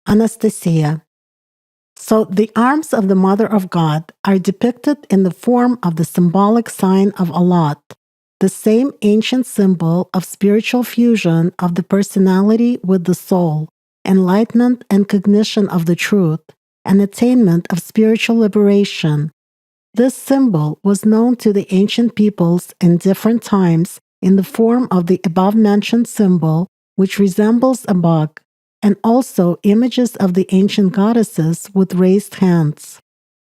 Anastasia. So the arms of the Mother of God are depicted in the form of the symbolic sign of Allat, the same ancient symbol of spiritual fusion of the personality with the soul, enlightenment and cognition of the truth, and attainment of spiritual liberation. This symbol was known to the ancient peoples in different times in the form of the above-mentioned symbol, which resembles a bug, and also images of the ancient goddesses with raised hands.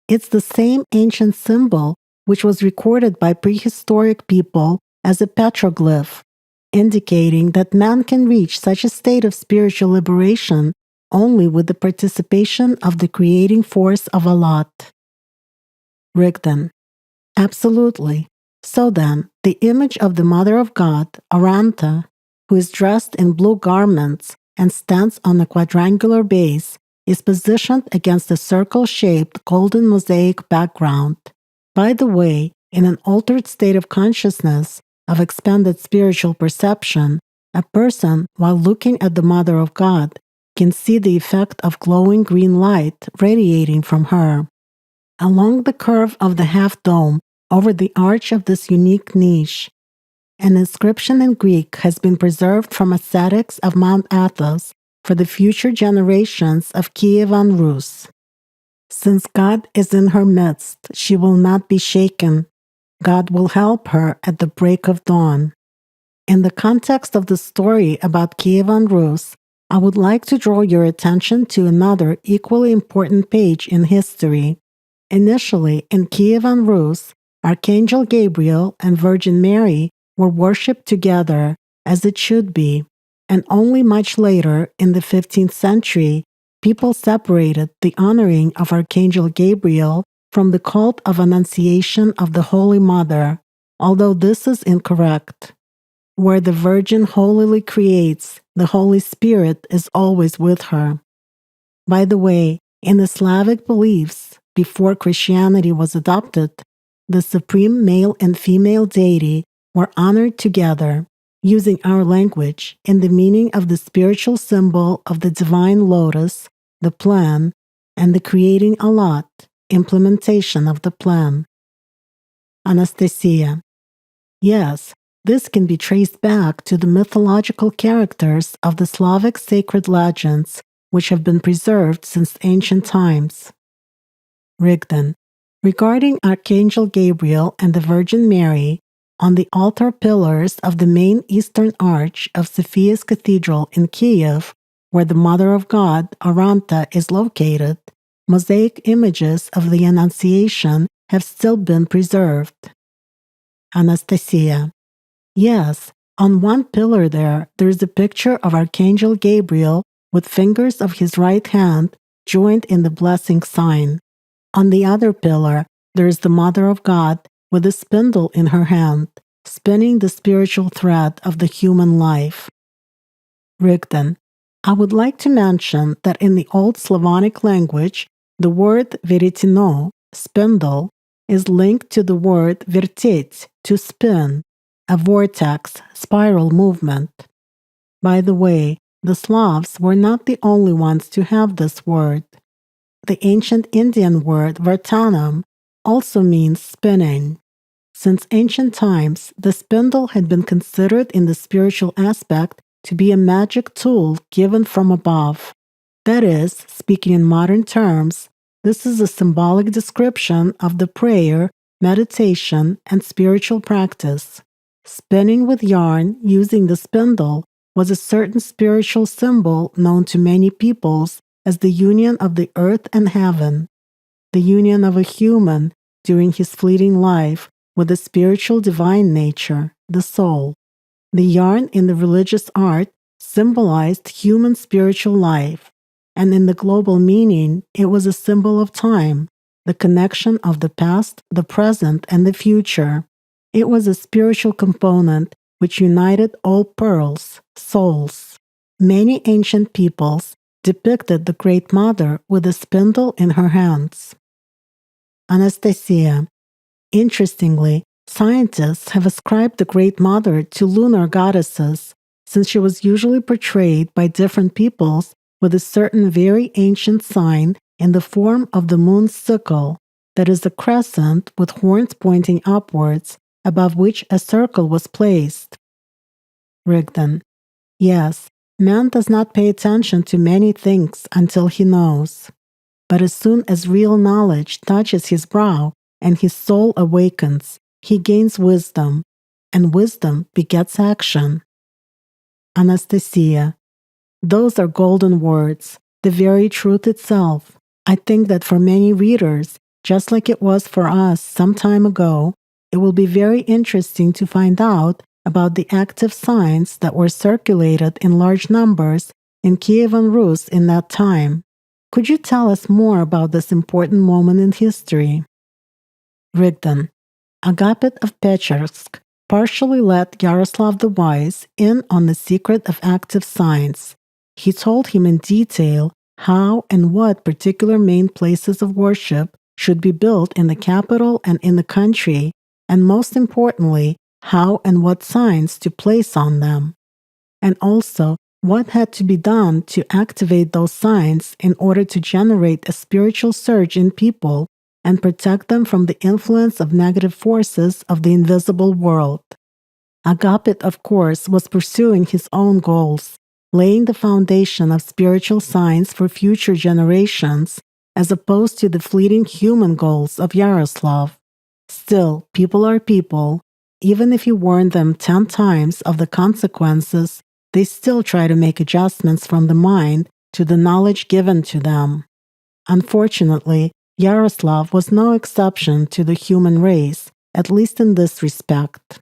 It's the same ancient symbol which was recorded by prehistoric people as a petroglyph, indicating that man can reach such a state of spiritual liberation only with the participation of the creating force of Allat. Rigdon. Absolutely. So then, the image of the Mother of God, Aranta, who is dressed in blue garments and stands on a quadrangular base, is positioned against a circle-shaped golden mosaic background. By the way, in an altered state of consciousness, of expanded spiritual perception, a person, while looking at the Mother of God, can see the effect of glowing green light radiating from her. Along the curve of the half-dome, over the arch of this unique niche, an inscription in Greek has been preserved from ascetics of Mount Athos for the future generations of Kievan Rus. Since God is in her midst, she will not be shaken. God will help her at the break of dawn. In the context of the story about Kievan Rus, I would like to draw your attention to another equally important page in history. Initially, in Kievan Rus, Archangel Gabriel and Virgin Mary were worshipped together, as it should be, and only much later, in the 15th century, people separated the honoring of Archangel Gabriel from the cult of Annunciation of the Holy Mother, although this is incorrect. Where the Virgin holily creates, the Holy Spirit is always with her. By the way, in the Slavic beliefs, before Christianity was adopted, the supreme male and female deity were honored together, using our language in the meaning of the spiritual symbol of the divine lotus, the plan, and the creating Allat, implementation of the plan. Anastasia. Yes, this can be traced back to the mythological characters of the Slavic sacred legends, which have been preserved since ancient times. Rigdon. Regarding Archangel Gabriel and the Virgin Mary, on the altar pillars of the main eastern arch of Sophia's Cathedral in Kiev, where the Mother of God, Aranta, is located, mosaic images of the Annunciation have still been preserved. Anastasia. Yes, on one pillar there is a picture of Archangel Gabriel with fingers of his right hand joined in the blessing sign. On the other pillar, there is the Mother of God with a spindle in her hand, spinning the spiritual thread of the human life. Rigdon. I would like to mention that in the Old Slavonic language, the word veritino, spindle, is linked to the word vertet, to spin, a vortex, spiral movement. By the way, the Slavs were not the only ones to have this word. The ancient Indian word vartanam also means spinning. Since ancient times, the spindle had been considered in the spiritual aspect to be a magic tool given from above. That is, speaking in modern terms, this is a symbolic description of the prayer, meditation, and spiritual practice. Spinning with yarn using the spindle was a certain spiritual symbol known to many peoples as the union of the earth and heaven, the union of a human during his fleeting life with the spiritual divine nature, the soul. The yarn in the religious art symbolized human spiritual life, and in the global meaning, it was a symbol of time, the connection of the past, the present, and the future. It was a spiritual component which united all pearls, souls. Many ancient peoples depicted the Great Mother with a spindle in her hands. Anastasia. Interestingly, scientists have ascribed the Great Mother to lunar goddesses, since she was usually portrayed by different peoples with a certain very ancient sign in the form of the moon's sickle, that is a crescent with horns pointing upwards, above which a circle was placed. Rigdon: Yes, man does not pay attention to many things until he knows. But as soon as real knowledge touches his brow and his soul awakens, he gains wisdom, and wisdom begets action. Anastasia: Those are golden words, the very truth itself. I think that for many readers, just like it was for us some time ago, it will be very interesting to find out about the active signs that were circulated in large numbers in Kievan Rus in that time. Could you tell us more about this important moment in history? Rigdon: Agapit of Pechersk partially let Yaroslav the Wise in on the secret of active signs. He told him in detail how and what particular main places of worship should be built in the capital and in the country, and most importantly, how and what signs to place on them, and also what had to be done to activate those signs in order to generate a spiritual surge in people and protect them from the influence of negative forces of the invisible world. Agapit, of course, was pursuing his own goals, laying the foundation of spiritual signs for future generations, as opposed to the fleeting human goals of Yaroslav. Still, people are people. Even if you warn them 10 times of the consequences, they still try to make adjustments from the mind to the knowledge given to them. Unfortunately, Yaroslav was no exception to the human race, at least in this respect.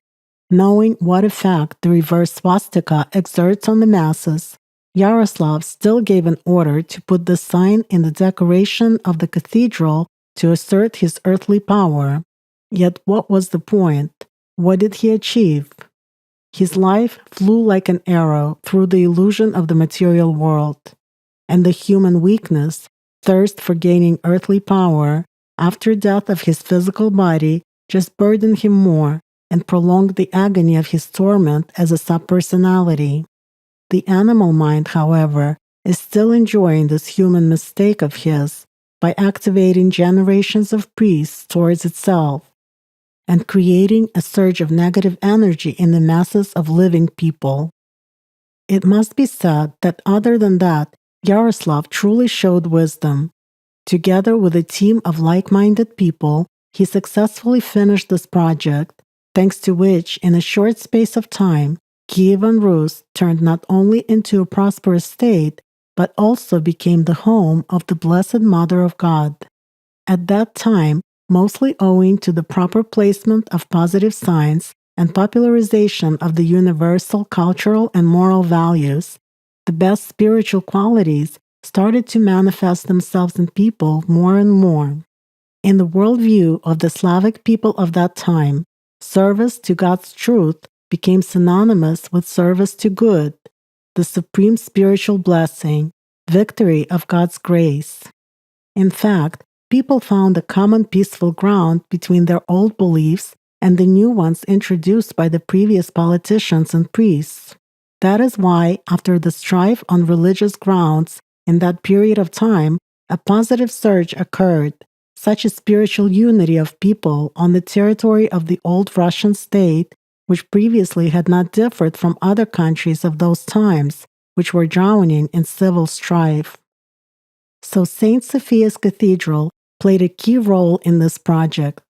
Knowing what effect the reverse swastika exerts on the masses, Yaroslav still gave an order to put the sign in the decoration of the cathedral to assert his earthly power. Yet what was the point? What did he achieve? His life flew like an arrow through the illusion of the material world, and the human weakness, thirst for gaining earthly power, after death of his physical body, just burdened him more and prolonged the agony of his torment as a subpersonality. The animal mind, however, is still enjoying this human mistake of his by activating generations of priests towards itself and creating a surge of negative energy in the masses of living people. It must be said that other than that, Yaroslav truly showed wisdom. Together with a team of like-minded people, he successfully finished this project, thanks to which, in a short space of time, Kievan Rus turned not only into a prosperous state, but also became the home of the Blessed Mother of God. At that time, mostly owing to the proper placement of positive signs and popularization of the universal cultural and moral values, the best spiritual qualities started to manifest themselves in people more and more. In the worldview of the Slavic people of that time, service to God's truth became synonymous with service to good, the supreme spiritual blessing, victory of God's grace. In fact, people found a common peaceful ground between their old beliefs and the new ones introduced by the previous politicians and priests. That is why, after the strife on religious grounds in that period of time, a positive surge occurred, such a spiritual unity of people on the territory of the old Russian state, which previously had not differed from other countries of those times, which were drowning in civil strife. So St. Sophia's Cathedral played a key role in this project.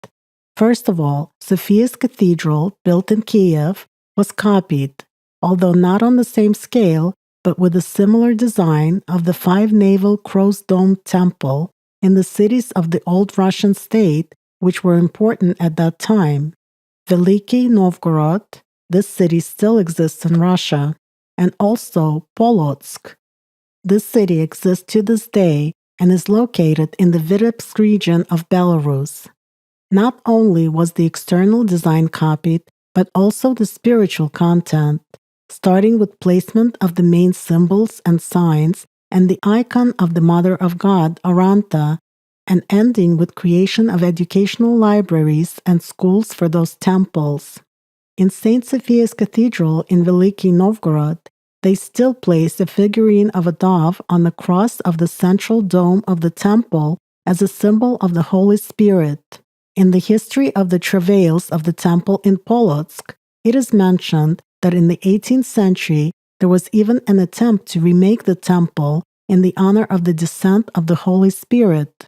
First of all, Sophia's Cathedral, built in Kiev, was copied, although not on the same scale, but with a similar design of the 5-navel crow's-domed temple in the cities of the old Russian state, which were important at that time. Veliki Novgorod, this city still exists in Russia, and also Polotsk. This city exists to this day and is located in the Vitebsk region of Belarus. Not only was the external design copied, but also the spiritual content, starting with placement of the main symbols and signs and the icon of the Mother of God, Aranta, and ending with creation of educational libraries and schools for those temples. In St. Sophia's Cathedral in Veliki Novgorod, they still place a figurine of a dove on the cross of the central dome of the temple as a symbol of the Holy Spirit. In the history of the travails of the temple in Polotsk, it is mentioned that in the 18th century there was even an attempt to remake the temple in the honor of the descent of the Holy Spirit.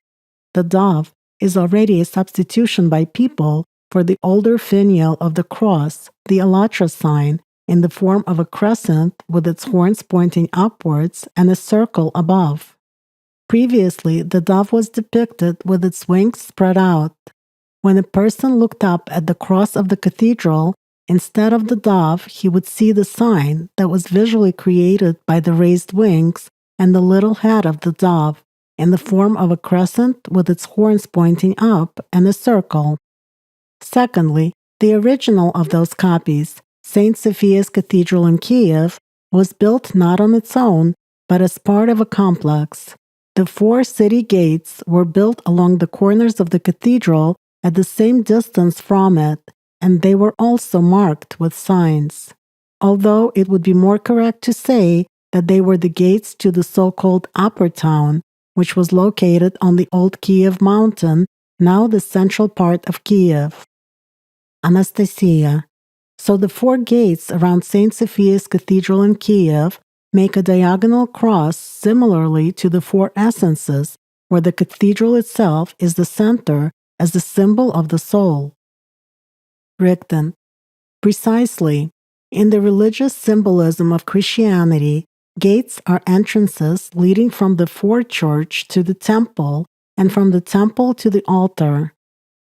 The dove is already a substitution by people for the older finial of the cross, the АllatRa sign, in the form of a crescent with its horns pointing upwards and a circle above. Previously, the dove was depicted with its wings spread out. When a person looked up at the cross of the cathedral, instead of the dove, he would see the sign that was visually created by the raised wings and the little head of the dove, in the form of a crescent with its horns pointing up and a circle. Secondly, the original of those copies, St. Sophia's Cathedral in Kiev, was built not on its own, but as part of a complex. The 4 city gates were built along the corners of the cathedral at the same distance from it, and they were also marked with signs. Although it would be more correct to say that they were the gates to the so-called Upper Town, which was located on the old Kiev mountain, now the central part of Kiev. Anastasia. So the 4 gates around St. Sophia's Cathedral in Kiev make a diagonal cross similarly to the 4 essences, where the cathedral itself is the center as the symbol of the soul. Rigden. Precisely. In the religious symbolism of Christianity, gates are entrances leading from the forechurch to the temple and from the temple to the altar.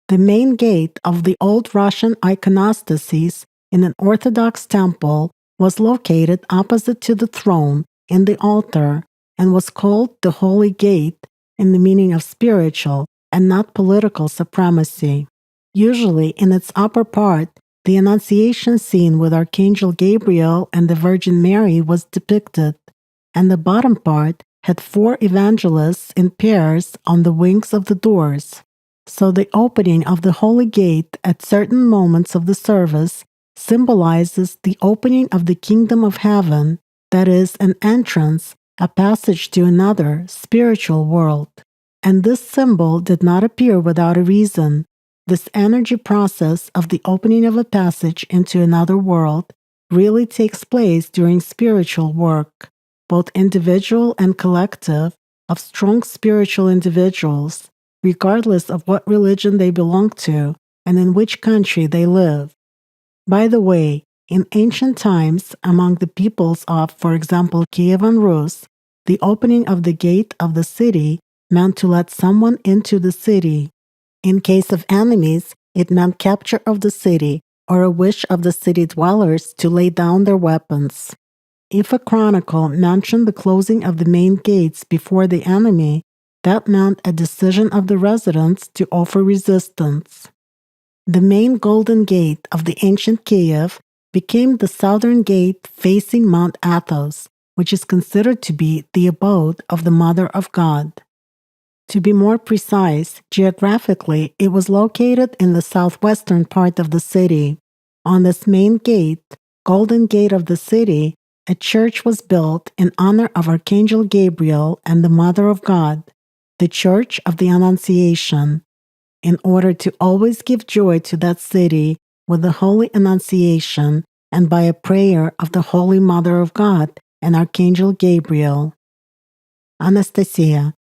The main gate of the old Russian iconostasis in an Orthodox temple was located opposite to the throne in the altar and was called the Holy Gate in the meaning of spiritual and not political supremacy. Usually in its upper part, the Annunciation scene with Archangel Gabriel and the Virgin Mary was depicted, and the bottom part had 4 evangelists in pairs on the wings of the doors. So the opening of the Holy Gate at certain moments of the service symbolizes the opening of the kingdom of heaven, that is, an entrance, a passage to another, spiritual world. And this symbol did not appear without a reason. This energy process of the opening of a passage into another world really takes place during spiritual work, both individual and collective, of strong spiritual individuals, regardless of what religion they belong to and in which country they live. By the way, in ancient times, among the peoples of, for example, Kievan Rus, the opening of the gate of the city meant to let someone into the city. In case of enemies, it meant capture of the city or a wish of the city dwellers to lay down their weapons. If a chronicle mentioned the closing of the main gates before the enemy, that meant a decision of the residents to offer resistance. The main Golden Gate of the ancient Kiev became the southern gate facing Mount Athos, which is considered to be the abode of the Mother of God. To be more precise, geographically, it was located in the southwestern part of the city. On this main gate, Golden Gate of the city, a church was built in honor of Archangel Gabriel and the Mother of God, the Church of the Annunciation, in order to always give joy to that city with the Holy Annunciation and by a prayer of the Holy Mother of God and Archangel Gabriel. Anastasia.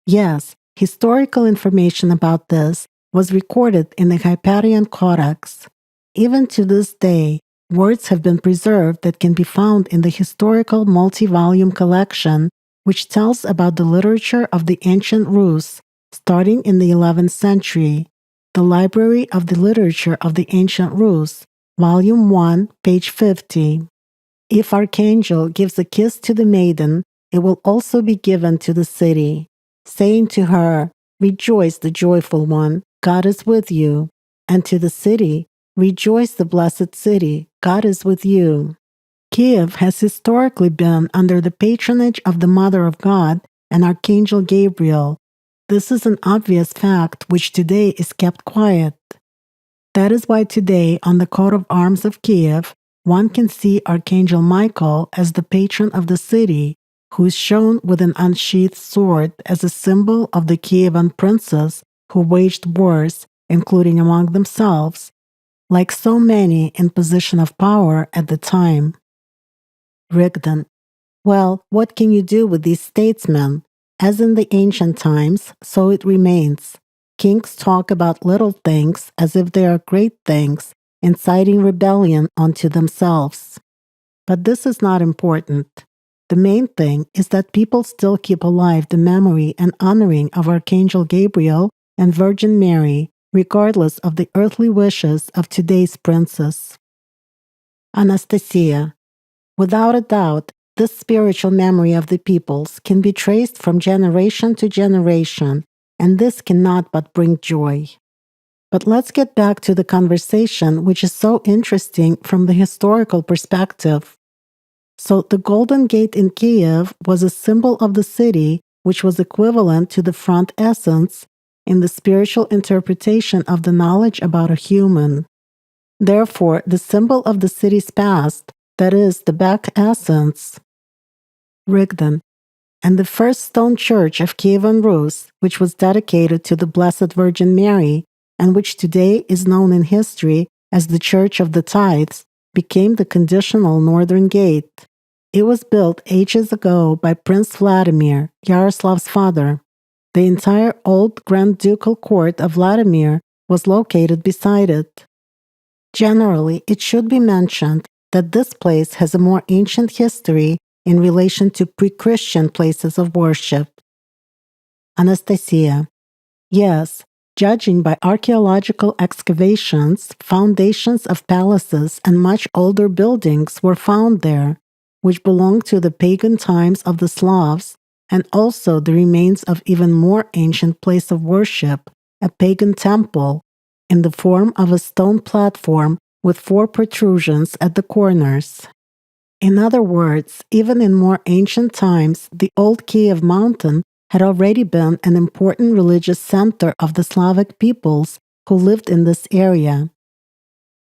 Yes, historical information about this was recorded in the Hyperion Codex. Even to this day, words have been preserved that can be found in the historical multi-volume collection which tells about the literature of the ancient Rus, starting in the 11th century. The Library of the Literature of the Ancient Rus, Volume 1, page 50. If Archangel gives a kiss to the maiden, it will also be given to the city, saying to her, "Rejoice, the joyful one, God is with you," and to the city, "Rejoice, the blessed city, God is with you." Kiev has historically been under the patronage of the Mother of God and Archangel Gabriel. This is an obvious fact which today is kept quiet. That is why today on the coat of arms of Kiev one can see Archangel Michael as the patron of the city, who is shown with an unsheathed sword as a symbol of the Kievan princes who waged wars, including among themselves, like so many in position of power at the time. Rigdon. Well, what can you do with these statesmen? As in the ancient times, so it remains. Kings talk about little things as if they are great things, inciting rebellion onto themselves. But this is not important. The main thing is that people still keep alive the memory and honoring of Archangel Gabriel and Virgin Mary, regardless of the earthly wishes of today's princes. Anastasia. Without a doubt, this spiritual memory of the peoples can be traced from generation to generation, and this cannot but bring joy. But let's get back to the conversation, which is so interesting from the historical perspective. So the Golden Gate in Kiev was a symbol of the city, which was equivalent to the front essence in the spiritual interpretation of the knowledge about a human. Therefore, the symbol of the city's past, that is, the back essence. Rigdon. And the first stone church of Kievan Rus, which was dedicated to the Blessed Virgin Mary, and which today is known in history as the Church of the Tithes, became the conditional northern gate. It was built ages ago by Prince Vladimir, Yaroslav's father. The entire old Grand Ducal court of Vladimir was located beside it. Generally, it should be mentioned that this place has a more ancient history in relation to pre-Christian places of worship. Anastasia. Yes, judging by archaeological excavations, foundations of palaces and much older buildings were found there, which belonged to the pagan times of the Slavs, and also the remains of even more ancient place of worship, a pagan temple, in the form of a stone platform with 4 protrusions at the corners. In other words, even in more ancient times, the old Kiev mountain had already been an important religious center of the Slavic peoples who lived in this area.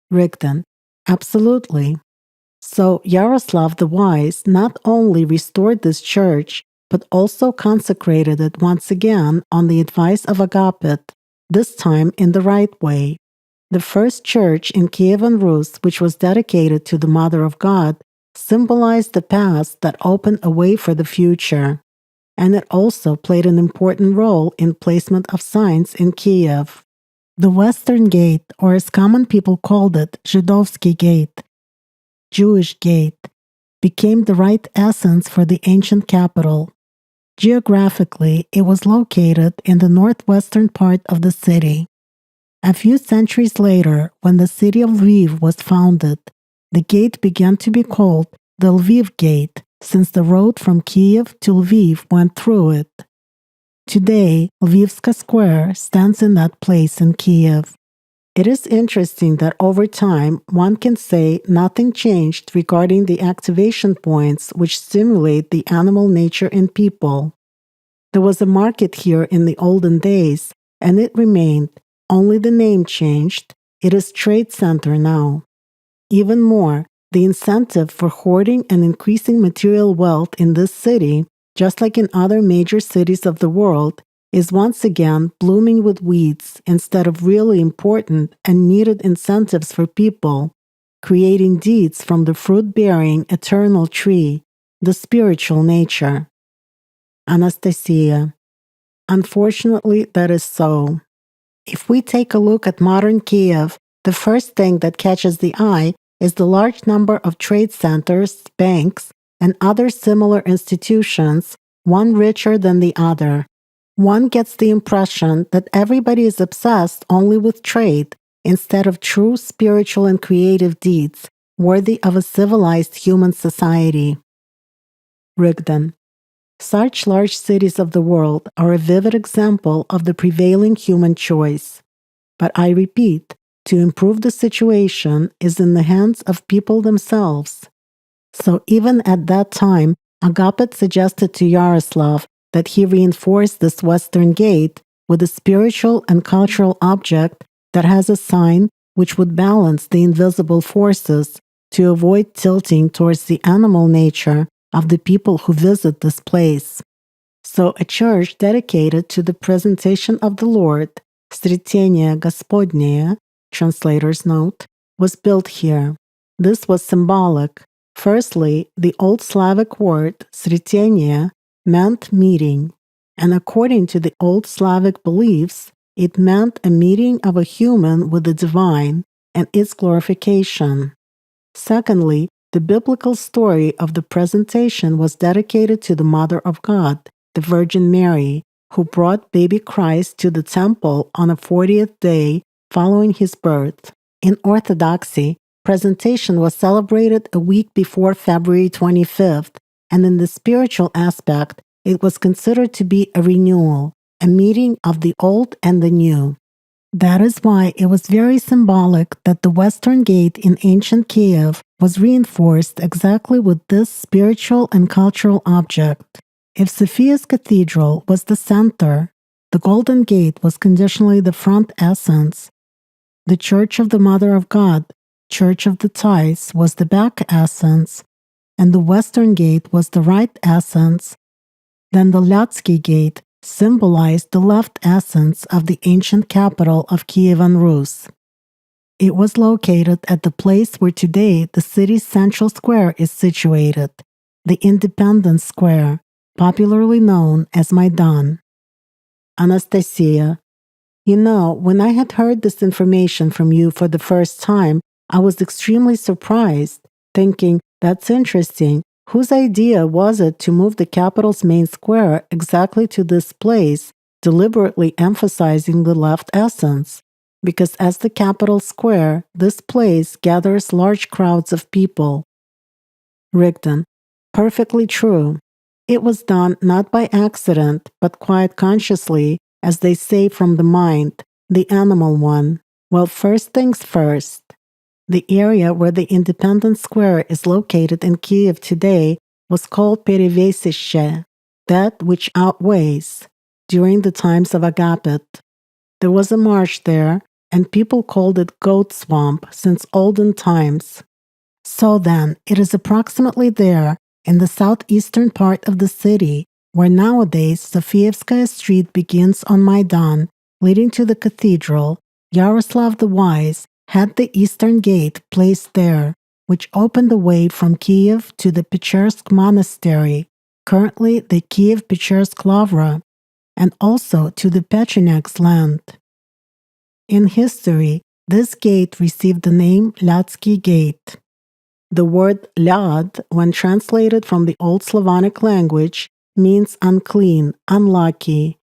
Rigdon. Absolutely. So Yaroslav the Wise not only restored this church, but also consecrated it once again on the advice of Agapit, this time in the right way. The first church in Kievan Rus, which was dedicated to the Mother of God, symbolized the past that opened a way for the future, and it also played an important role in placement of signs in Kiev. The Western Gate, or as common people called it, Zhidovsky Gate, Jewish Gate, became the right essence for the ancient capital. Geographically, it was located in the northwestern part of the city. A few centuries later, when the city of Lviv was founded, the gate began to be called the Lviv Gate, since the road from Kiev to Lviv went through it. Today, Lvivska Square stands in that place in Kiev. It is interesting that over time, one can say nothing changed regarding the activation points which stimulate the animal nature in people. There was a market here in the olden days, and it remained. Only the name changed. It is trade center now. Even more, the incentive for hoarding and increasing material wealth in this city, just like in other major cities of the world, is once again blooming with weeds instead of really important and needed incentives for people, creating deeds from the fruit-bearing eternal tree, the spiritual nature. Anastasia. Unfortunately, that is so. If we take a look at modern Kiev, the first thing that catches the eye is the large number of trade centers, banks, and other similar institutions, one richer than the other. One gets the impression that everybody is obsessed only with trade, instead of true spiritual and creative deeds, worthy of a civilized human society. Rigdon. Such large cities of the world are a vivid example of the prevailing human choice. But I repeat, to improve the situation is in the hands of people themselves. So even at that time, Agapit suggested to Yaroslav that he reinforce this western gate with a spiritual and cultural object that has a sign which would balance the invisible forces, to avoid tilting towards the animal nature of the people who visit this place. So a church dedicated to the presentation of the Lord, Sretение Господне, translator's note, was built here. This was symbolic. Firstly, the Old Slavic word Sretение meant meeting, and according to the Old Slavic beliefs, it meant a meeting of a human with the divine and its glorification. Secondly, the biblical story of the presentation was dedicated to the Mother of God, the Virgin Mary, who brought baby Christ to the temple on the 40th day following his birth. In Orthodoxy, presentation was celebrated a week before February 25th, and in the spiritual aspect, it was considered to be a renewal, a meeting of the old and the new. That is why it was very symbolic that the Western Gate in ancient Kiev was reinforced exactly with this spiritual and cultural object. If Sophia's Cathedral was the center, the Golden Gate was conditionally the front essence. The Church of the Mother of God, Church of the Tithes, was the back essence, and the Western Gate was the right essence. Then the Latski Gate symbolized the left essence of the ancient capital of Kievan Rus. It was located at the place where today the city's central square is situated, the Independence Square, popularly known as Maidan. Anastasia, when I had heard this information from you for the first time, I was extremely surprised, thinking, that's interesting. Whose idea was it to move the capital's main square exactly to this place, deliberately emphasizing the left essence? Because as the capital square, this place gathers large crowds of people. Rigdon, perfectly true. It was done not by accident, but quite consciously, as they say from the mind, the animal one. Well, first things first. The area where the Independence Square is located in Kiev today was called Perevesische, that which outweighs, during the times of Agapit. There was a marsh there, and people called it Goat Swamp since olden times. So then, it is approximately there, in the southeastern part of the city, where nowadays Sofievskaya Street begins on Maidan, leading to the cathedral. Yaroslav the Wise had the eastern gate placed there, which opened the way from Kiev to the Pechersk Monastery, currently the Kiev-Pechersk Lavra, and also to the Pecheneg's land. In history, this gate received the name Latski Gate. The word Lad, when translated from the Old Slavonic language, means unclean, unlucky,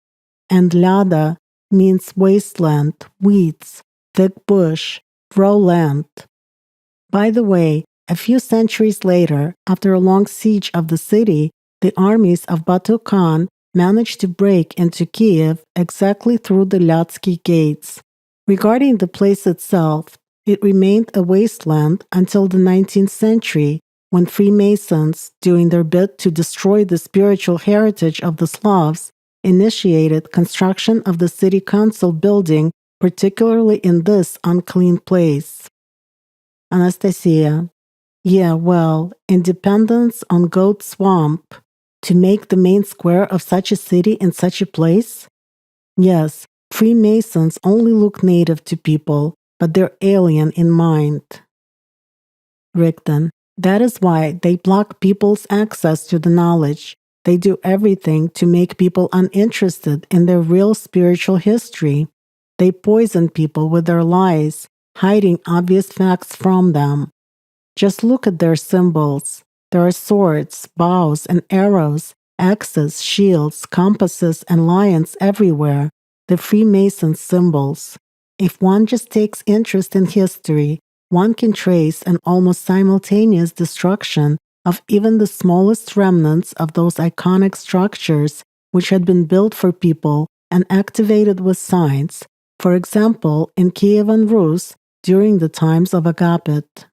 and Lada means wasteland, weeds, thick bush, raw land. By the way, a few centuries later, after a long siege of the city, the armies of Batu Khan managed to break into Kiev exactly through the Latski gates. Regarding the place itself, it remained a wasteland until the 19th century, when Freemasons, doing their bit to destroy the spiritual heritage of the Slavs, initiated construction of the city council building, particularly in this unclean place. Anastasia, Independence on Goat Swamp, to make the main square of such a city in such a place? Yes, Freemasons only look native to people, but they're alien in mind. Rigdon, that is why they block people's access to the knowledge. They do everything to make people uninterested in their real spiritual history. They poison people with their lies, hiding obvious facts from them. Just look at their symbols. There are swords, bows, and arrows, axes, shields, compasses, and lions everywhere, the Freemason symbols. If one just takes interest in history, one can trace an almost simultaneous destruction of even the smallest remnants of those iconic structures which had been built for people and activated with science, for example, in Kievan Rus during the times of Agapit.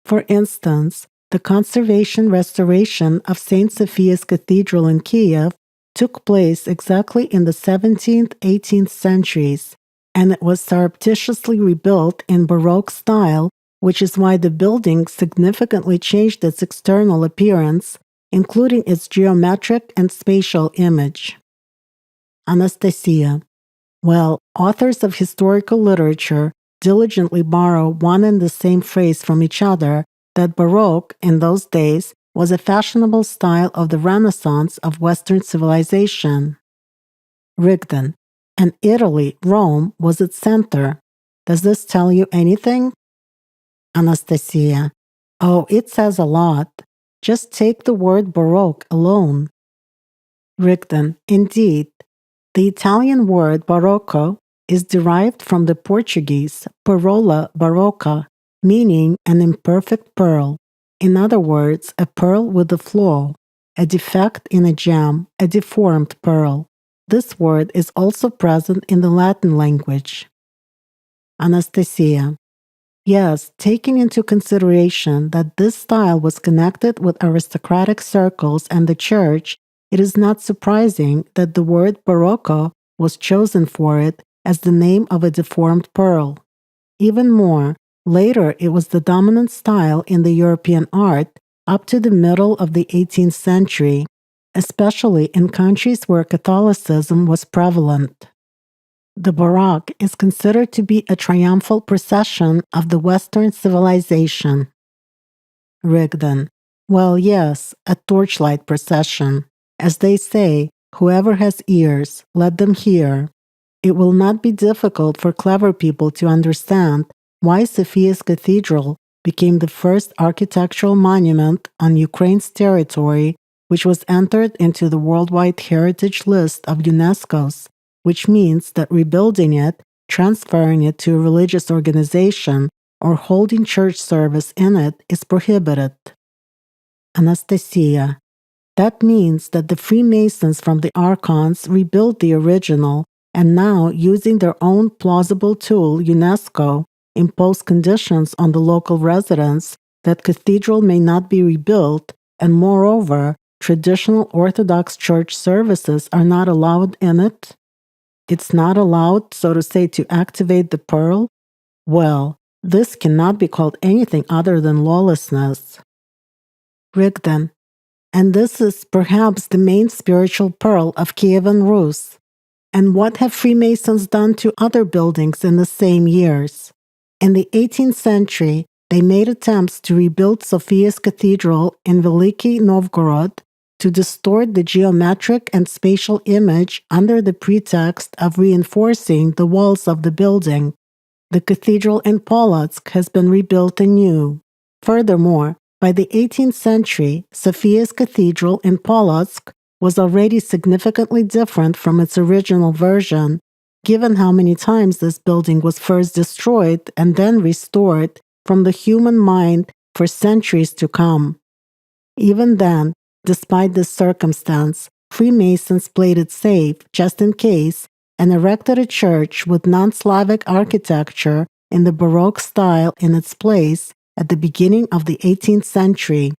For instance, the conservation-restoration of St. Sophia's Cathedral in Kiev took place exactly in the 17th, 18th centuries, and it was surreptitiously rebuilt in Baroque style which is why the building significantly changed its external appearance, including its geometric and spatial image. Anastasia. Well, authors of historical literature diligently borrow one and the same phrase from each other that Baroque, in those days, was a fashionable style of the Renaissance of Western civilization. Rigdon. And Italy, Rome, was its center. Does this tell you anything? Anastasia. Oh, it says a lot. Just take the word Baroque alone. Rigdon. Indeed. The Italian word barocco is derived from the Portuguese parola barocca, meaning an imperfect pearl. In other words, a pearl with a flaw, a defect in a gem, a deformed pearl. This word is also present in the Latin language. Anastasia. Yes, taking into consideration that this style was connected with aristocratic circles and the church, it is not surprising that the word barocco was chosen for it as the name of a deformed pearl. Even more, later it was the dominant style in the European art up to the middle of the 18th century, especially in countries where Catholicism was prevalent. The Baroque is considered to be a triumphal procession of the Western civilization. Rigdon. Well, yes, a torchlight procession. As they say, whoever has ears, let them hear. It will not be difficult for clever people to understand why Sophia's Cathedral became the first architectural monument on Ukraine's territory, which was entered into the Worldwide Heritage List of UNESCO's, which means that rebuilding it, transferring it to a religious organization, or holding church service in it is prohibited. Anastasia. That means that the Freemasons from the Archons rebuilt the original, and now, using their own plausible tool, UNESCO, impose conditions on the local residents that cathedral may not be rebuilt, and moreover, traditional Orthodox church services are not allowed in it? It's not allowed, so to say, to activate the pearl? Well, this cannot be called anything other than lawlessness. Rigdon. And this is perhaps the main spiritual pearl of Kievan Rus. And what have Freemasons done to other buildings in the same years? In the 18th century, they made attempts to rebuild Sophia's Cathedral in Veliki Novgorod to distort the geometric and spatial image under the pretext of reinforcing the walls of the building. The cathedral in Polotsk has been rebuilt anew. Furthermore, by the 18th century, Sophia's Cathedral in Polotsk was already significantly different from its original version, given how many times this building was first destroyed and then restored from the human mind for centuries to come. Even then, despite this circumstance, Freemasons played it safe, just in case, and erected a church with non-Slavic architecture in the Baroque style in its place at the beginning of the 18th century.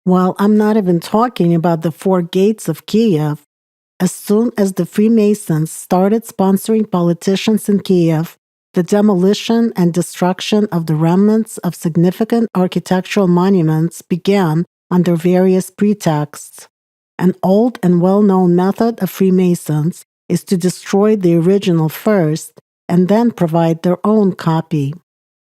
Well, I'm not even talking about the four gates of Kiev. As soon as the Freemasons started sponsoring politicians in Kiev, the demolition and destruction of the remnants of significant architectural monuments began under various pretexts. An old and well-known method of Freemasons is to destroy the original first and then provide their own copy.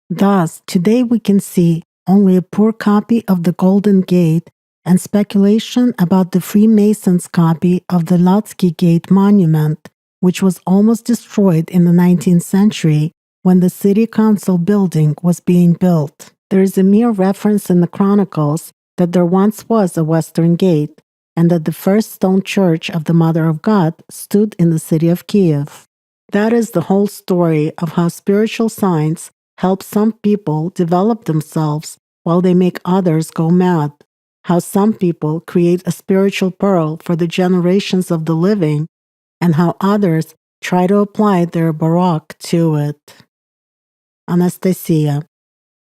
Thus, today we can see only a poor copy of the Golden Gate and speculation about the Freemasons' copy of the Latsky Gate monument, which was almost destroyed in the 19th century when the city council building was being built. There is a mere reference in the chronicles that there once was a Western Gate, and that the first stone church of the Mother of God stood in the city of Kiev. That is the whole story of how spiritual science helps some people develop themselves while they make others go mad, how some people create a spiritual pearl for the generations of the living, and how others try to apply their Baroque to it. Anastasia.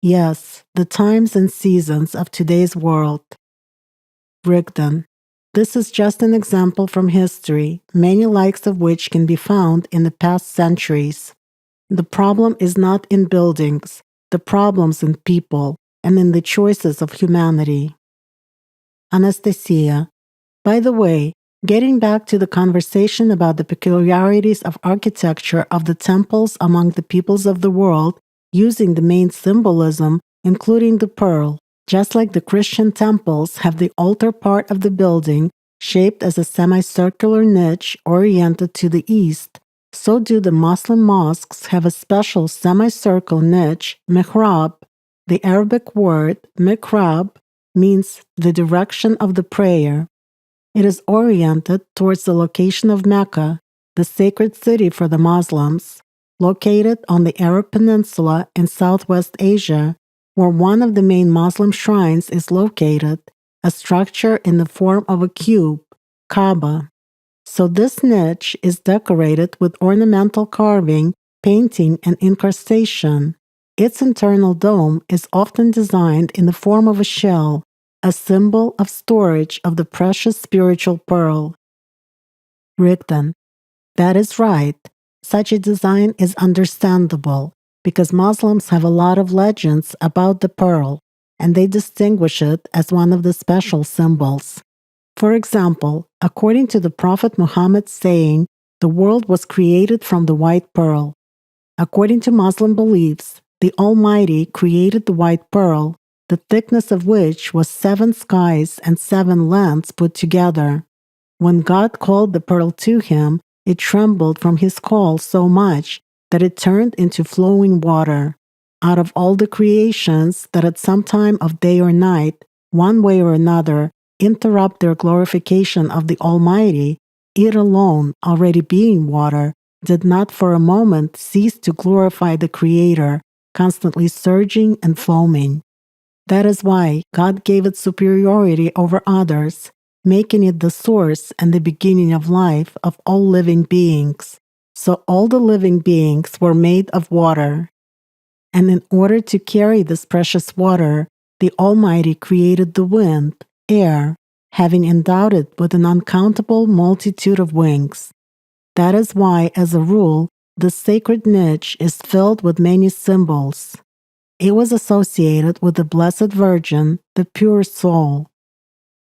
Yes, the times and seasons of today's world. Rigdon. This is just an example from history, many likes of which can be found in the past centuries. The problem is not in buildings, the problems in people, and in the choices of humanity. Anastasia, by the way, getting back to the conversation about the peculiarities of architecture of the temples among the peoples of the world, using the main symbolism, including the pearl, just like the Christian temples have the altar part of the building shaped as a semicircular niche oriented to the east, so do the Muslim mosques have a special semicircle niche, mihrab. The Arabic word mihrab means the direction of the prayer. It is oriented towards the location of Mecca, the sacred city for the Muslims, located on the Arab Peninsula in Southwest Asia, where one of the main Muslim shrines is located, a structure in the form of a cube, Kaaba. So this niche is decorated with ornamental carving, painting, and incrustation. Its internal dome is often designed in the form of a shell, a symbol of storage of the precious spiritual pearl. Rigdon, that is right. Such a design is understandable because Muslims have a lot of legends about the pearl, and they distinguish it as one of the special symbols. For example, according to the Prophet Muhammad's saying, the world was created from the white pearl. According to Muslim beliefs, the Almighty created the white pearl, the thickness of which was 7 skies and 7 lands put together. When God called the pearl to him, it trembled from his call so much that it turned into flowing water. Out of all the creations that at some time of day or night, one way or another, interrupt their glorification of the Almighty, it alone, already being water, did not for a moment cease to glorify the Creator, constantly surging and foaming. That is why God gave it superiority over others, making it the source and the beginning of life of all living beings. So all the living beings were made of water. And in order to carry this precious water, the Almighty created the wind, air, having endowed it with an uncountable multitude of wings. That is why, as a rule, the sacred niche is filled with many symbols. It was associated with the Blessed Virgin, the pure soul.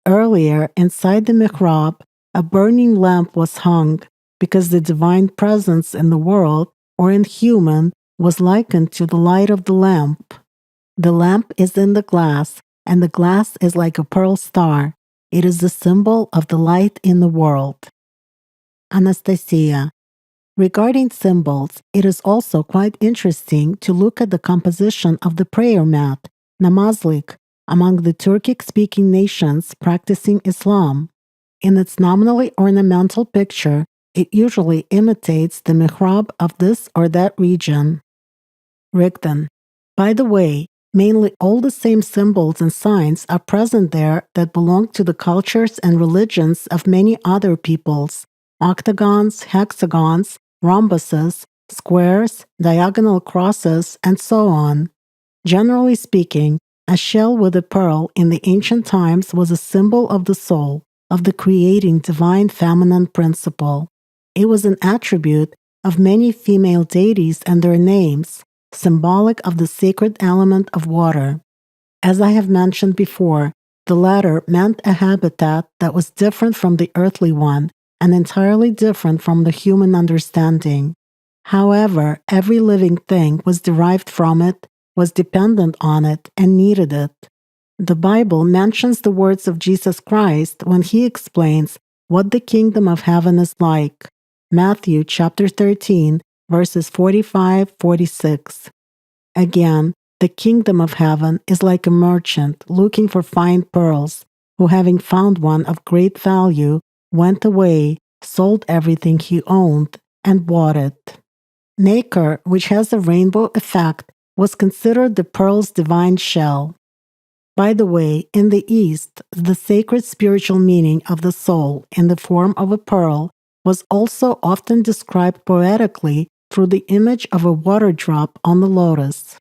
Earlier, inside the mihrab, a burning lamp was hung because the divine presence in the world, or in human, was likened to the light of the lamp. The lamp is in the glass, and the glass is like a pearl star. It is the symbol of the light in the world. Anastasia, regarding symbols, it is also quite interesting to look at the composition of the prayer mat, namazlik, among the Turkic-speaking nations practicing Islam. In its nominally ornamental picture, it usually imitates the mihrab of this or that region. Rigdon, by the way, mainly all the same symbols and signs are present there that belong to the cultures and religions of many other peoples: octagons, hexagons, rhombuses, squares, diagonal crosses, and so on. Generally speaking, a shell with a pearl in the ancient times was a symbol of the soul, of the creating divine feminine principle. It was an attribute of many female deities and their names, symbolic of the sacred element of water. As I have mentioned before, the latter meant a habitat that was different from the earthly one and entirely different from the human understanding. However, every living thing was derived from it, was dependent on it, and needed it. The Bible mentions the words of Jesus Christ when he explains what the kingdom of heaven is like. Matthew chapter 13, verses 45-46. Again, the kingdom of heaven is like a merchant looking for fine pearls, who having found one of great value, went away, sold everything he owned, and bought it. Nacre, which has a rainbow effect, was considered the pearl's divine shell. By the way, in the East, the sacred spiritual meaning of the soul in the form of a pearl was also often described poetically through the image of a water drop on the lotus.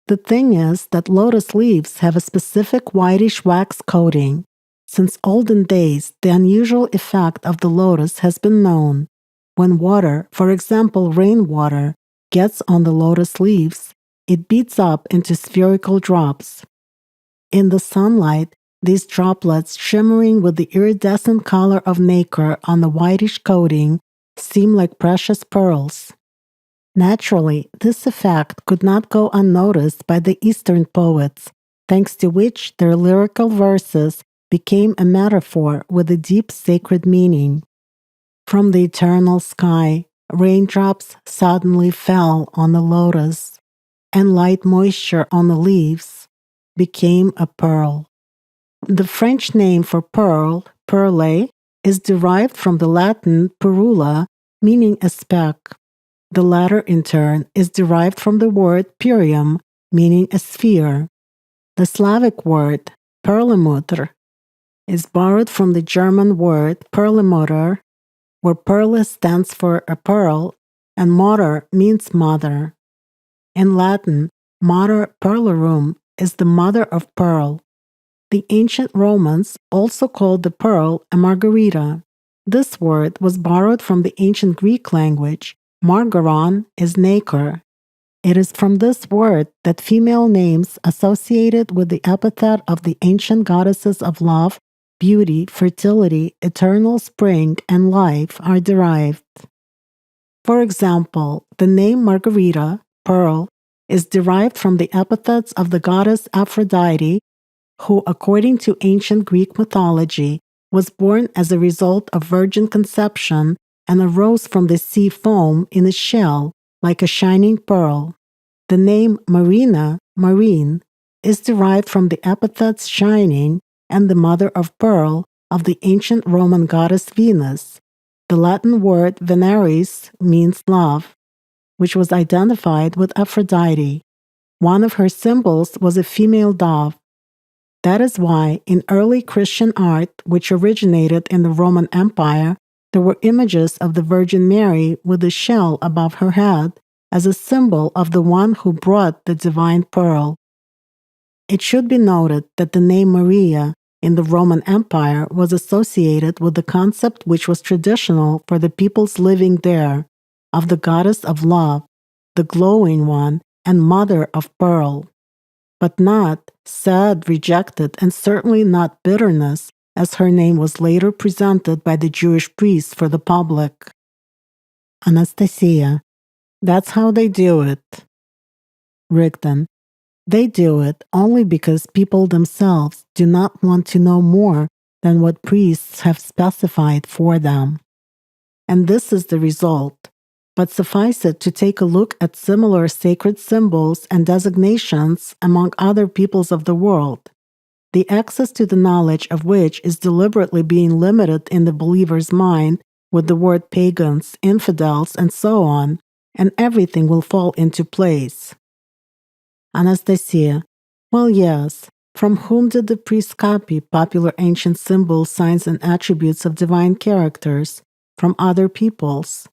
The thing is that lotus leaves have a specific whitish wax coating. Since olden days, the unusual effect of the lotus has been known. When water, for example rainwater, gets on the lotus leaves, it beats up into spherical drops. In the sunlight, these droplets, shimmering with the iridescent color of nacre on the whitish coating, seem like precious pearls. Naturally, this effect could not go unnoticed by the Eastern poets, thanks to which their lyrical verses became a metaphor with a deep sacred meaning. From the eternal sky, raindrops suddenly fell on the lotus, and light moisture on the leaves became a pearl. The French name for pearl, perle, is derived from the Latin perula, meaning a speck. The latter, in turn, is derived from the word perium, meaning a sphere. The Slavic word perlmutter is borrowed from the German word perlmutter, where perle stands for a pearl and mater means mother. In Latin, mater pearlorum is the mother of pearl. The ancient Romans also called the pearl a margarita. This word was borrowed from the ancient Greek language. Margaron is nacre. It is from this word that female names associated with the epithet of the ancient goddesses of love, beauty, fertility, eternal spring, and life are derived. For example, the name Margarita, pearl, is derived from the epithets of the goddess Aphrodite, who, according to ancient Greek mythology, was born as a result of virgin conception and arose from the sea foam in a shell like a shining pearl. The name Marina, marine, is derived from the epithets shining and the mother of pearl of the ancient Roman goddess Venus. The Latin word Veneris means love, which was identified with Aphrodite. One of her symbols was a female dove. That is why in early Christian art, which originated in the Roman Empire, there were images of the Virgin Mary with a shell above her head as a symbol of the one who brought the divine pearl. It should be noted that the name Maria in the Roman Empire was associated with the concept which was traditional for the peoples living there, of the goddess of love, the glowing one, and mother of pearl, but not sad, rejected, and certainly not bitterness, as her name was later presented by the Jewish priests for the public. Anastasia. That's how they do it. Rigdon. They do it only because people themselves do not want to know more than what priests have specified for them. And this is the result. But suffice it to take a look at similar sacred symbols and designations among other peoples of the world, the access to the knowledge of which is deliberately being limited in the believer's mind with the word pagans, infidels, and so on, and everything will fall into place. Anastasia. Well, yes. From whom did the priests copy popular ancient symbols, signs, and attributes of divine characters? From other peoples.